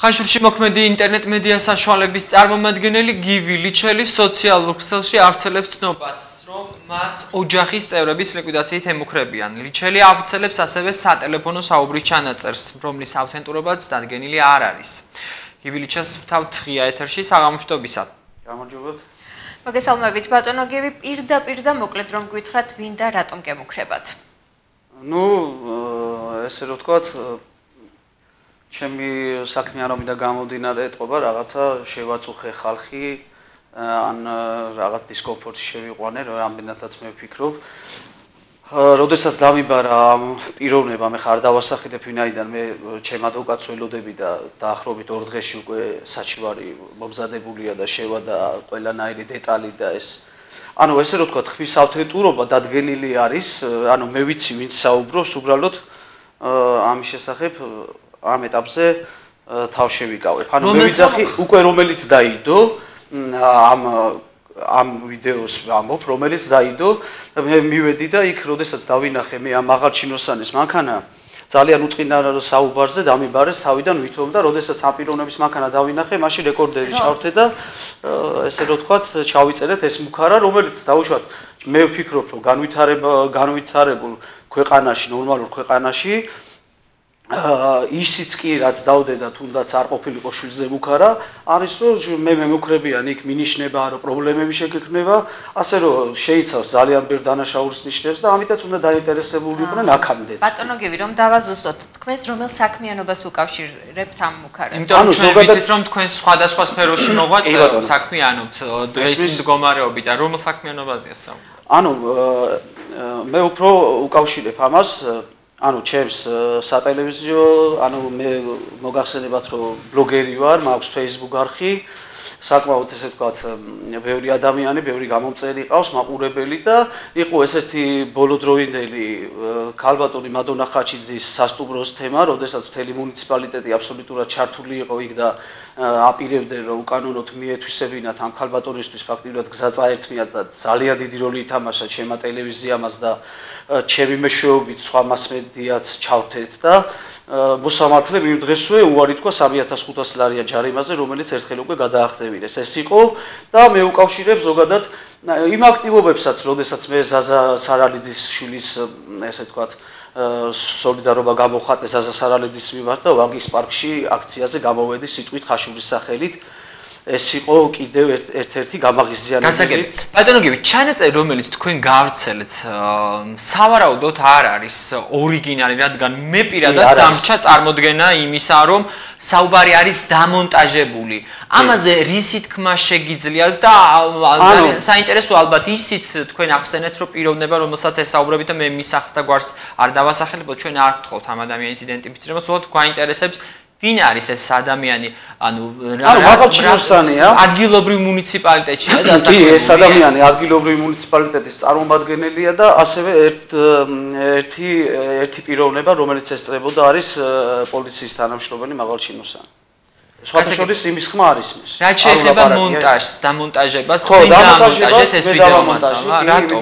ხაშურში მოქმედი ინტერნეტ მედია საშუალების წარმომადგენელი გივი ლიჩელი სოციალურ ქსელში ავრცელებს ცნობას, რომ მას ოჯახის წევრების ლიკვიდაციით ემუქრებიან. ლიჩელი ავრცელებს ასევე სატელეფონო საუბრის ჩანაწერს, რომლის ავთენტურობაც დადგენილი არ არის. გივი ლიჩელს ვთავთ ღია ეთერში საღამოშტობისად. გამარჯობათ. მოგესალმებით ბატონო გივი, პირდაპირ და მოკლედ რომ გითხრათ, ვინ და რატომ გემუქრებათ? ესე რომ ვთქვათ, ჩემი საქმიანობიდან გამომდინარე ეთყობა რაღაცა შევაწუხე ხალხი, ან რაღაც დისკომფორტში შევიყვანე, რამდენადაც მე ვფიქრობ. როდესაც დამიბარა ამ პიროვნება, მე ხარ დავასახელებ ვინაიდან მე ჩემ ადვოკატს ველოდები და დაახლოებით 2 დღეში უკვე საჩივარი მომზადებულია და შევადა ყველანაირი დეტალი და ეს ესე რომ ვთქვათ, ხმის ავთენტურობა დადგენილი არის, მე ვიცი ვინც საუბრობს, უბრალოდ ამის შესახებ ამ ეტაპზე თავშევიკავებ. მე ვიძახი უკვე რომელიც დაიდო ამ ვიდეოს ვამბობ, რომელიც დაიდო, მე მივედი და იქ როდესაც დავინახე მე ამ მაღალჩინოსანის მანქანა ძალიან უწყინარ საუბარზე დამიბარეს თავიდან ვითომ და როდესაც ამ პიროვნების მანქანა დავინახე, მაშინ რეკორდერი ჩავთე და ესე რომ ვთქვათ, ჩავიწერეთ ეს მუქარა, რომელიც დაუშვათ მე ვფიქრობ, რომ განვითარებულ ქვეყანაში, ნორმალურ ქვეყანაში ისიც კი რაც დავდედა თუნდაც არ ყოფილიყო შვილზე მუქარა, არის რომ მე მემუქრებიან იქ მინიშნება, რომ პრობლემები შეგექმნება, ასე რომ შეიცავს ძალიან ბევრ დანაშაულის ნიშნებს და ამიტაც უნდა დაინტერესებული იყვნენ აქამდეც. ბატონო გივი, რომ დავაზუსტოთ, თქვენს რომელ საქმიანობას უკავშირებთ ამ მუქარას? იმიტომ რომ ჩვენ ვიცით, რომ თქვენ სხვადასხვა სფეროში მოღვაწ საქმიანობთ დღეის მდგომარეობით და რომელ საქმიანობაზეა საუბარი? მე უფრო უკავშირებ ამას ჩემს სატელევიზიო, მე მოგახსენებათ, რომ ბლოგერი ვარ, მაქვს Facebook არხი, საკმაოდ ესე ვთქვათ, ბევრი ადამიანი, ბევრი გამომწერი ყავს, მაყურებელი და იყო ესეთი ბოლოდროინდელი ქალბატონი მადონა ხაჩიძის სასტუმროს თემა, როდესაც მთელი მუნიციპალიტეტი აბსოლუტურად ჩართული იყო იქ და აპირებდნენ, რომ უკანონოდ მიეთვისებინათ ამ ქალბატონისთვის ფაქტიურად გზა წაერთმიათ და ძალიან დიდი როლი ითამაშა ჩემმა ტელევიზიამაც და ჩემი მეშვეობით სხვა მასმედიაც ჩავთეთ და მოსამართლემ იმ დღესვე უარი თქვა 3500 ლარიან ჯარიმაზე, რომელიც ერთხელ უკვე გადაახტევინეს. ეს იყო და მე უკავშირებ ზოგადად იმ აქტივობებსაც, როდესაც მე ზაზა სარალიძის შვილის ესე ვთქვათ სოლიდარობა გამოხატე ზაზა სარალიძის მიმართ და ვაგის პარკში აქციაზე გამოვედი სიტყვით ხაშურის სახელით. ეს იყო კიდევ ერთ-ერთი გამაღიზიანებელი. გასაგები. ბატონო გივი, ჩანაწერი რომელიც თქვენ გაავრცელეთ, სავარაუდოდ არ არის ორიგინალი, რადგან მე პირადად დამრჩა წარმოდგენა იმისა, რომ საუბარი არის დამონტაჟებული. ამაზე რის თქმა შეგიძლიათ და საინტერესო ალბათ ისიც თქვენ ახსენეთ, რომ პიროვნება, რომელსაც ესაუბრებით და მე მის სახს და გვარს არ დავასახელებო, ჩვენ არ გთხოვთ ამ ადამიანის იდენტიფიცირებას, უბრალოდ გვაინტერესებს ვინ არის ეს ადამიანი, მაღალჩინოსანია, ადგილობრივ მუნიციპალიტეტშია და კი, ეს ადამიანი ადგილობრივ მუნიციპალიტეტის წარმომადგენელია და ასევე ერთი პიროვნება, რომელიც ესწრებოდა არის პოლიციის თანამშრომელი მაღალჩინოსანი. სხვათა შორის იმის ხმა არის მის. რაც შეეხება მონტაჟს, დამონტაჟებას, თქვენ დამონტაჟეთ ეს ვიდეო მასალა, რატომ?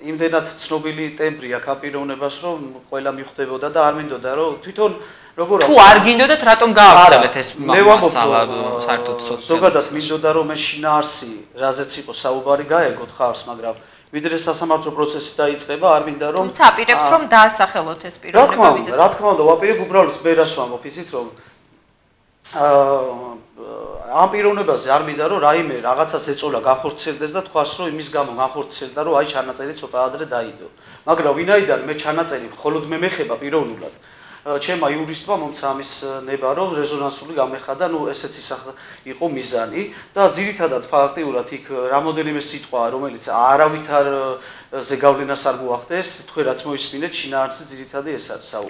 იმდენად ცნობილი ტემბრი აქ აპიროვნებას, რომ ყველა მიხვდებოდა და არ მინდოდა, რომ თვითონ როგორ თუ არ გინდოდათ, რატომ გაავრცელეთ ეს მასალა საერთოდ სოციალურ? ზოგადად მინდოდა, რომ ეს შინაარსი, რაზეც იყო საუბარი, გაეგოთ ხალხს, მაგრამ ვიდრე სასამართლო პროცესი დაიწყება, არ მინდა რომ თუმცა აპირებთ, რომ დაასახელოთ ეს პიროვნება ვიზით. რა თქმა უნდა, ვაპირებ უბრალოდ მე რას ვამბობ, იცით რომ ამ პიროვნებაზე არ მინდა რომ რაიმე რაღაცას ეწოლა განხორციელდეს და თქვას რომ იმის გამო განხორციელდა რომ აი ჩანაწერი ცოტა ადრე დაიდო. მაგრამ ვინაიდან მე ჩანაწერი მხოლოდ მე მეხება პიროვნულად, ჩემმა იურისტმა მომცა ამის ნება რომ რეზონანსული გამეხადა, ესეც იყო მიზანი და ძირითადად ფაქტიურად იქ რამოდენიმე სიტყვა რომელიც არავითარ ზეგავლენას არ მოახდეს, თქვენ რაც მოისმინეთ, შინაარსი ძირითადად ეს არის საუბარი.